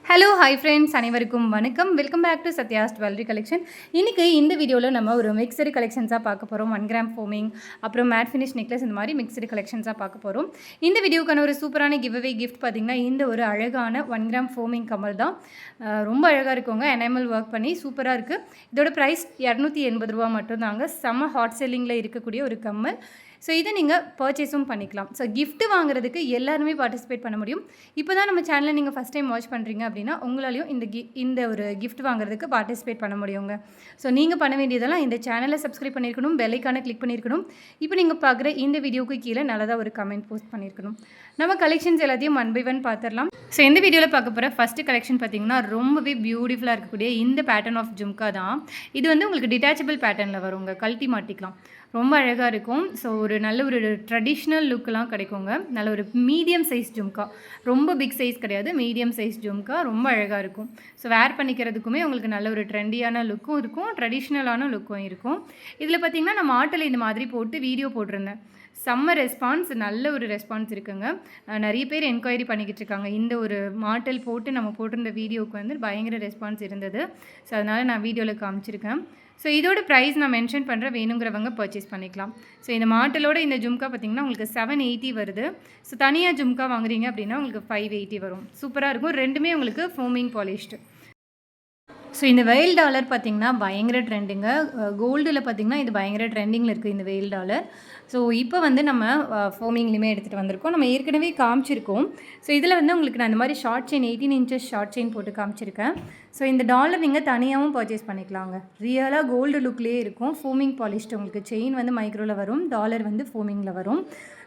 Hello hi friends, அனைவருக்கும் வணக்கம். Welcome back to Sathya's jewellery collection. இன்றைக்கி இந்த வீடியோவில் நம்ம ஒரு மிக்சடு கலெக்ஷன்ஸாக பார்க்க போகிறோம். 1 கிராம் ஃபோமிங், அப்புறம் மேட் ஃபினிஷ் நெக்லஸ், இந்த மாதிரி மிக்சடு கலெக்ஷன்ஸாக பார்க்க போகிறோம். இந்த வீடியோக்கான ஒரு சூப்பரான கிவ்அவே கிஃப்ட் பார்த்திங்கன்னா இந்த ஒரு அழகான 1 கிராம் ஃபோமிங் கமல் தான். ரொம்ப அழகாக இருக்குங்க. எனாமல் ஒர்க் பண்ணி சூப்பராக இருக்குது. இதோட ப்ரைஸ் 280 ரூபா மட்டும்தாங்க. செம்ம ஹாட் செல்லிங்கில் இருக்கக்கூடிய ஒரு கம்மல். ஸோ இதை நீங்கள் பர்ச்சேஸும் பண்ணிக்கலாம். ஸோ கிஃப்ட்டு வாங்குறதுக்கு எல்லாருமே பார்ட்டிசிபேட் பண்ண முடியும். இப்போ தான் நம்ம சேனலை நீங்கள் ஃபஸ்ட் டைம் வாட்ச் பண்ணுறீங்க அப்படின்னா உங்களாலையும் இந்த ஒரு கிஃப்ட் வாங்குறதுக்கு பார்ட்டிசிபேட் பண்ண முடியுங்க. ஸோ நீங்கள் பண்ண வேண்டியதெல்லாம் இந்த சேனலை சப்ஸ்கிரைப் பண்ணியிருக்கணும், பெல் ஐக்கானை கிளிக் பண்ணியிருக்கணும். இப்போ நீங்கள் பார்க்குற இந்த வீடியோக்கு கீழே நல்லதாக ஒரு கமெண்ட் போஸ்ட் பண்ணியிருக்கணும். நம்ம கலெக்ஷன்ஸ் எல்லாத்தையும் 1 by 1 பார்த்துடலாம். ஸோ இந்த வீடியோவில் பார்க்க போகிற ஃபஸ்ட்டு கலெக்ஷன் பார்த்திங்கன்னா ரொம்பவே பியூட்டிஃபுல்லாக இருக்கக்கூடிய இந்த பேட்டர்ன் ஆஃப் ஜும்கா தான். இது வந்து உங்களுக்கு டிட்டாச்சபிள் பேட்டர்னில் வருங்க, கழட்டி மாட்டிக்கலாம். ரொம்ப அழகாக இருக்கும். ஸோ ஒரு நல்ல ஒரு ட்ரெடிஷ்னல் லுக்கெலாம் கிடைக்குங்க. நல்ல ஒரு மீடியம் சைஸ் ஜும்கா, ரொம்ப பிக் சைஸ் கிடையாது, மீடியம் சைஸ் ஜும்கா ரொம்ப அழகாக இருக்கும். ஸோ வேர் பண்ணிக்கிறதுக்குமே உங்களுக்கு நல்ல ஒரு ட்ரெண்டியான லுக்கும் இருக்கும், ட்ரெடிஷ்னலான லுக்கும் இருக்கும். இதில் பார்த்திங்கன்னா நான் மாட்டில் இந்த மாதிரி போட்டு வீடியோ போட்டிருந்தேன். செம்ம ரெஸ்பான்ஸ், நல்ல ஒரு ரெஸ்பான்ஸ் இருக்குங்க. நிறைய பேர் என்கொயரி பண்ணிக்கிட்டு இருக்காங்க. இந்த ஒரு மாட்டல் போட்டு நம்ம போட்டிருந்த வீடியோவுக்கு வந்து பயங்கர ரெஸ்பான்ஸ் இருந்தது. ஸோ அதனால் நான் வீடியோவில் காமிச்சிருக்கேன். ஸோ இதோட ப்ரைஸ் நான் மென்ஷன் பண்ணுறேன், வேணுங்கிறவங்க பர்ச்சேஸ் பண்ணிக்கலாம். ஸோ இந்த மாட்டலோட இந்த ஜும்கா பார்த்திங்கன்னா உங்களுக்கு 780 வருது. ஸோ தனியாக ஜும்கா வாங்குறீங்க அப்படின்னா உங்களுக்கு 580 வரும். சூப்பராக இருக்கும். ரெண்டுமே உங்களுக்கு ஃபோமிங் பாலிஷ்டு. ஸோ இந்த வெயில் டாலர் பார்த்திங்கன்னா பயங்கர ட்ரெண்டிங்க. கோல்டில் பார்த்திங்கன்னா இது பயங்கர ட்ரெண்டிங்கில் இருக்குது இந்த வெயில் டாலர். ஸோ இப்போ வந்து நம்ம ஃபோமிங்லேயுமே எடுத்துகிட்டு வந்திருக்கோம். நம்ம ஏற்கனவே காமிச்சிருக்கோம். ஸோ இதில் வந்து உங்களுக்கு நான் இந்த மாதிரி short chain 18 inches short chain போட்டு காமிச்சிருக்கேன். ஸோ இந்த டாலர் நீங்கள் தனியாகவும் பர்ச்சேஸ் பண்ணிக்கலாங்க. ரியலாக கோல்டு லுக்லேயே இருக்கும். ஃபோமிங் பாலிஷ்டு, உங்களுக்கு செயின் வந்து மைக்ரோவில் வரும், டாலர் வந்து ஃபோமிங்கில் வரும்.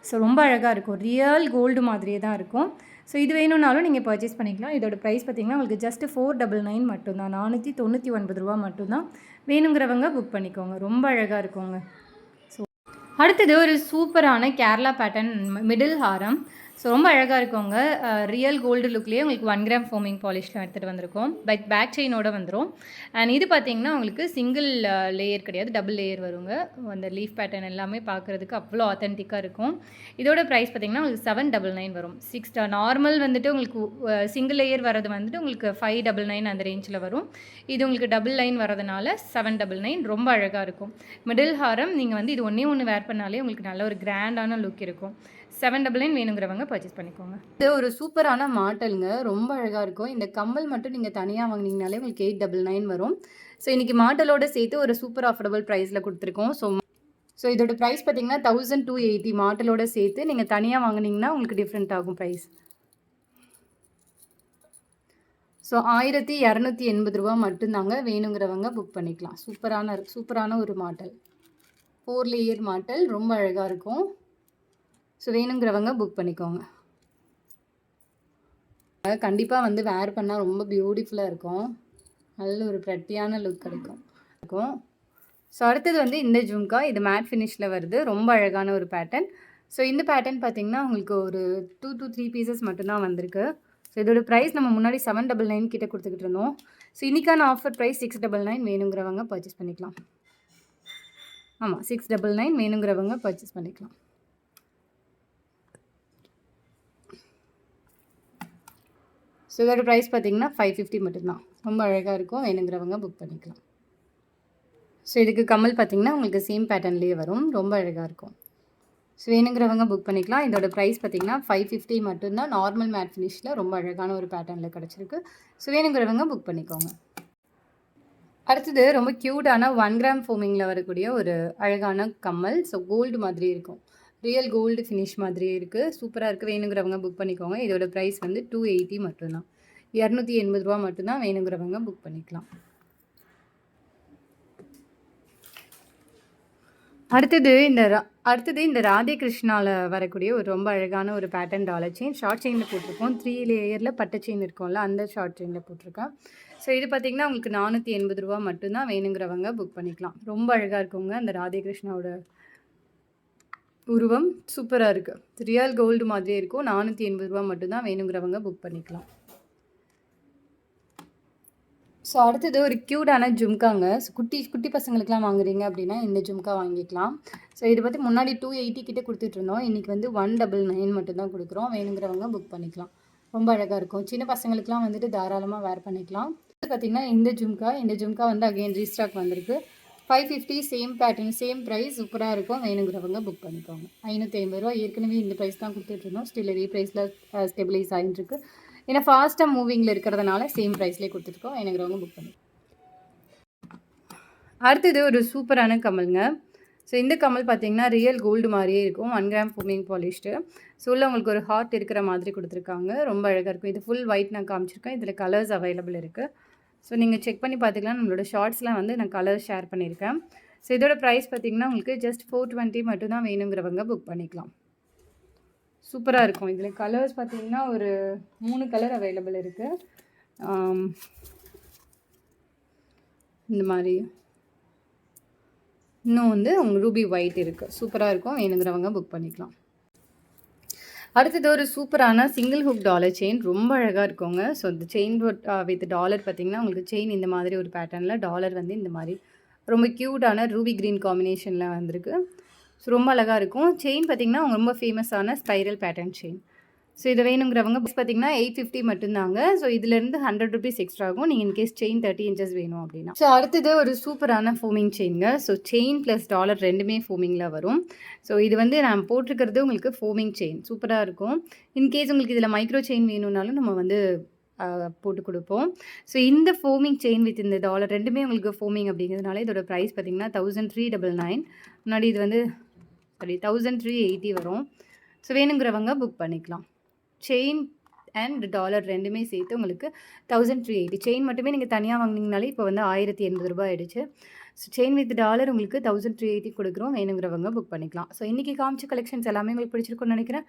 ஸோ ரொம்ப அழகாக இருக்கும். ரியல் கோல்டு மாதிரியே தான் இருக்கும். ஸோ இது வேணும்னாலும் நீங்கள் பர்ச்சேஸ் பண்ணிக்கலாம். இதோட ப்ரைஸ் பார்த்திங்கன்னா உங்களுக்கு ஜஸ்ட் 499 மட்டும்தான், 499 ரூபா மட்டும்தான். வேணுங்கிறவங்க புக் பண்ணிக்கோங்க. ரொம்ப அழகாக இருக்குங்க. ஸோ அடுத்தது ஒரு சூப்பரான கேரளா பேட்டர்ன் மிடில் ஹாரம். ஸோ ரொம்ப அழகாக இருக்குங்க. ரியல் கோல்டு லுக்லேயே உங்களுக்கு 1 கிராம் ஃபோமிங் பாலிஷில் எடுத்துகிட்டு வந்திருக்கோம். பேக் செயினோடு வந்துடும். அண்ட் இது பார்த்திங்கன்னா உங்களுக்கு சிங்கிள் லேயர் கிடையாது, டபுள் லேயர் வருங்க. அந்த லீஃப் பேட்டர்ன் எல்லாமே பார்க்குறதுக்கு அவ்வளோ ஆத்தென்டிக்காக இருக்கும். இதோட ப்ரைஸ் பார்த்திங்கன்னா உங்களுக்கு 799 வரும். நார்மல் வந்துட்டு உங்களுக்கு சிங்கிள் லேயர் வரது வந்துட்டு உங்களுக்கு 599 அந்த ரேஞ்சில் வரும். இது உங்களுக்கு டபுள் லைன் வரதுனால 799. ரொம்ப அழகாக இருக்கும். மிடில் ஹாரம் நீங்கள் வந்து இது ஒன்று வேர் பண்ணாலே உங்களுக்கு நல்ல ஒரு கிராண்டான லுக் இருக்கும். 799 வேணுங்கிறவங்க பர்ச்சேஸ் பண்ணிக்கோங்க. இது ஒரு சூப்பரான மாட்டலுங்க, ரொம்ப அழகாக இருக்கும். இந்த கம்மல் மட்டும் நீங்கள் தனியாக வாங்கினீங்கனாலே உங்களுக்கு 899 வரும். ஸோ இன்றைக்கி மாட்டலோடு சேர்த்து ஒரு சூப்பர் அஃபோர்டபுள் ப்ரைஸில் கொடுத்துருக்கோம். ஸோ இதோட ப்ரைஸ் பார்த்திங்கன்னா 1280 மாட்டலோடு சேர்த்து. நீங்கள் தனியாக வாங்கினீங்கன்னா உங்களுக்கு டிஃப்ரெண்ட் ஆகும் ப்ரைஸ். ஸோ 1280 ரூபா மட்டும்தாங்க. வேணுங்கிறவங்க புக் பண்ணிக்கலாம். சூப்பரான ஒரு மாட்டல், 4 லேயர் மாட்டல், ரொம்ப அழகாக இருக்கும். ஸோ வேணுங்கிறவங்க புக் பண்ணிக்கோங்க. கண்டிப்பாக வந்து வேர் பண்ணால் ரொம்ப பியூட்டிஃபுல்லாக இருக்கும். நல்ல ஒரு ப்ரெட்டியான லுக் கிடைக்கும். ஸோ அடுத்தது வந்து இந்த ஜும்கா, இது மேட் ஃபினிஷில் வருது. ரொம்ப அழகான ஒரு பேட்டர்ன். ஸோ இந்த பேட்டர்ன் பார்த்திங்கன்னா உங்களுக்கு ஒரு 2 to 3 பீசஸ் மட்டும்தான் வந்திருக்கு. ஸோ இதோட ப்ரைஸ் நம்ம முன்னாடி 799 கிட்டே கொடுத்துக்கிட்டு இருந்தோம். ஸோ இன்றைக்கான ஆஃபர் ப்ரைஸ் 699. வேணுங்கிறவங்க பர்ச்சேஸ் பண்ணிக்கலாம். ஆமாம், 699 வேணுங்கிறவங்க பர்ச்சேஸ் பண்ணிக்கலாம். ஸோ இதோட ப்ரைஸ் பார்த்திங்கன்னா 550 மட்டும்தான். ரொம்ப அழகாக இருக்கும். வேணுங்கிறவங்க புக் பண்ணிக்கலாம். ஸோ இதுக்கு கம்மல் பார்த்திங்கன்னா உங்களுக்கு சேம் பேட்டர்ன்லேயே வரும். ரொம்ப அழகாக இருக்கும். ஸோ வேணுங்கிறவங்க புக் பண்ணிக்கலாம். இதோட ப்ரைஸ் பார்த்திங்கன்னா 550 மட்டும்தான். நார்மல் மேட் ஃபினிஷில் ரொம்ப அழகான ஒரு பேட்டர்னில் கிடச்சிருக்கு. ஸோ வேணுங்கிறவங்க புக் பண்ணிக்கோங்க. அடுத்தது ரொம்ப க்யூட்டான 1 கிராம் ஃபோமிங்கில் வரக்கூடிய ஒரு அழகான கம்மல். ஸோ கோல்டு மாதிரி இருக்கும், ரியல் கோல்டு ஃபினிஷ் மாதிரியே இருக்குது. சூப்பராக இருக்குது. வேணுங்கிறவங்க புக் பண்ணிக்கோங்க. இதோட ப்ரைஸ் வந்து 280 மட்டும்தான், 280 ரூபா மட்டும்தான். வேணுங்கிறவங்க புக் பண்ணிக்கலாம். அடுத்தது இந்த ராதே கிருஷ்ணாவில் வரக்கூடிய ஒரு ரொம்ப அழகான ஒரு பேட்டர்ன் டாலர் செயின். ஷார்ட் செயினில் போட்டிருக்கோம். 3 லேயரில் பட்டை செயின் இருக்கும்ல, அந்த ஷார்ட் செயினில் போட்டிருக்கேன். ஸோ இது பார்த்திங்கன்னா உங்களுக்கு 480 ரூபா மட்டும்தான். வேணுங்கிறவங்க புக் பண்ணிக்கலாம். ரொம்ப அழகாக இருக்குங்க. அந்த ராதே கிருஷ்ணாவோட உருவம் சூப்பராக இருக்குது. ரியல் கோல்டு மாதிரியே இருக்கும். 480 ரூபா மட்டும்தான். வேணுங்கிறவங்க புக் பண்ணிக்கலாம். ஸோ அடுத்தது ஒரு க்யூட்டான ஜும்காங்க. ஸோ குட்டி பசங்களுக்குலாம் வாங்குறீங்க அப்படின்னா இந்த ஜும்கா வாங்கிக்கலாம். ஸோ இது பற்றி முன்னாடி 280 கிட்டே கொடுத்துட்ருந்தோம். இன்றைக்கி வந்து 199 மட்டும்தான் கொடுக்குறோம். வேணுங்கிறவங்க புக் பண்ணிக்கலாம். ரொம்ப அழகாக இருக்கும். சின்ன பசங்களுக்குலாம் வந்துட்டு தாராளமாக வேர் பண்ணிக்கலாம். பார்த்தீங்கன்னா இந்த ஜும்கா வந்து அகைன் ரீஸ்டாக் வந்திருக்கு. 550 சேம் பேட்டர்ன், சேம் ப்ரைஸ் சூப்பராக இருக்கும். வேணுங்கிறவங்க புக் பண்ணிக்கோங்க. ரூ. 550 ஏற்கனவே இந்த ப்ரைஸ் தான் கொடுத்துட்ருந்தோம். ஸ்டில் இதே ப்ரைஸில் ஸ்டெபிலைஸ் ஆகிட்டுருக்கு. ஏன்னா ஃபாஸ்ட்டாக மூவிங்கில் இருக்கிறதுனால சேம் ப்ரைஸ்லேயே கொடுத்துருக்கோம். வேணுங்கிறவங்க புக் பண்ணி. அடுத்தது ஒரு சூப்பரான கமலுங்க. ஸோ இந்த கமல் பார்த்தீங்கன்னா ரியல் கோல்டு மாதிரியே இருக்கும். 1 கிராம் ஃபோமிங் பாலிஷ்டு. ஸோ உள்ள உங்களுக்கு ஒரு ஹார்ட் இருக்கிற மாதிரி கொடுத்துருக்காங்க. ரொம்ப அழகாக இருக்கும். இது ஃபுல் ஒயிட் நான் காமிச்சிருக்கேன். இதில் கலர்ஸ் அவைலபிள் இருக்குது. ஸோ நீங்கள் செக் பண்ணி பார்த்துக்கலாம். நம்மளோட ஷார்ட்ஸ்லாம் வந்து நான் கலர் ஷேர் பண்ணியிருக்கேன். ஸோ இதோட ப்ரைஸ் பார்த்திங்கன்னா உங்களுக்கு ஜஸ்ட் 420 மட்டும் தான். வேணுங்கிறவங்க புக் பண்ணிக்கலாம். சூப்பராக இருக்கும். இதில் கலர்ஸ் பார்த்திங்கன்னா ஒரு 3 கலர் அவைலபிள் இருக்குது. இந்த மாதிரி இன்னும் வந்து உங்களுக்கு ரூபி ஒயிட் இருக்குது. சூப்பராக இருக்கும். வேணுங்கிறவங்க புக் பண்ணிக்கலாம். அடுத்தது ஒரு சூப்பரான சிங்கிள் ஹுக் டாலர் செயின். ரொம்ப அழகாக இருக்குங்க. ஸோ இந்த செயின் வித் டாலர் பார்த்திங்கன்னா உங்களுக்கு செயின் இந்த மாதிரி ஒரு பேட்டர்னில், டாலர் வந்து இந்த மாதிரி ரொம்ப க்யூட்டான ரூபி க்ரீன் காம்பினேஷனில் வந்திருக்கு. ஸோ ரொம்ப அழகாக இருக்கும். செயின் பார்த்திங்கன்னா ரொம்ப ஃபேமஸான ஸ்பைரல் பேட்டர்ன் செயின். ஸோ இதை வேணுங்கிறவங்க பார்த்திங்கன்னா 850 மட்டும்தாங்க. ஸோ இதுலேருந்து 100 ருபீஸ் எக்ஸ்ட்ரா ஆகும். நீங்கள் இன்கேஸ் செயின் 30 இன்ச்சஸ் வேணும் அப்படின்னா. ஸோ அடுத்தது ஒரு சூப்பரான ஃபோமிங் செயின்ங்க. ஸோ செயின் ப்ளஸ் டாலர் ரெண்டுமே ஃபோமிங்கில் வரும். ஸோ இது வந்து நான் போட்டிருக்கிறது உங்களுக்கு ஃபோமிங் செயின். சூப்பராக இருக்கும். இன்கேஸ் உங்களுக்கு இதில் மைக்ரோ செயின் வேணும்னாலும் நம்ம வந்து போட்டு கொடுப்போம். ஸோ இந்த ஃபோமிங் செயின் வித் இந்த டாலர் ரெண்டுமே உங்களுக்கு ஃபோமிங் அப்படிங்கிறதுனால இதோட ப்ரைஸ் பார்த்திங்கன்னா 1399. முன்னாடி இது வந்து 1380 வரும். ஸோ வேணுங்கிறவங்க புக் பண்ணிக்கலாம். செயின் அண்ட் டாலர் ரெண்டுமே சேர்த்து உங்களுக்கு 1380. செயின் மட்டுமே நீங்கள் தனியாக வாங்கினீங்கனாலே இப்போ வந்து 1080 ரூபாய் ஆயிடுச்சு. ஸோ செயின் வித் டாலர் உங்களுக்கு 1380 கொடுக்குறோம். வேணுங்கிறவங்க புக் பண்ணிக்கலாம். ஸோ இன்றைக்கி காமிச்ச கலெக்ஷன்ஸ் எல்லாமே உங்களுக்கு பிடிச்சிருக்குன்னு நினைக்கிறேன்.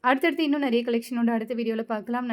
அடுத்தடுத்து இன்னும் நிறைய கலெக்ஷனோட அடுத்த வீடியோவில் பார்க்கலாம்.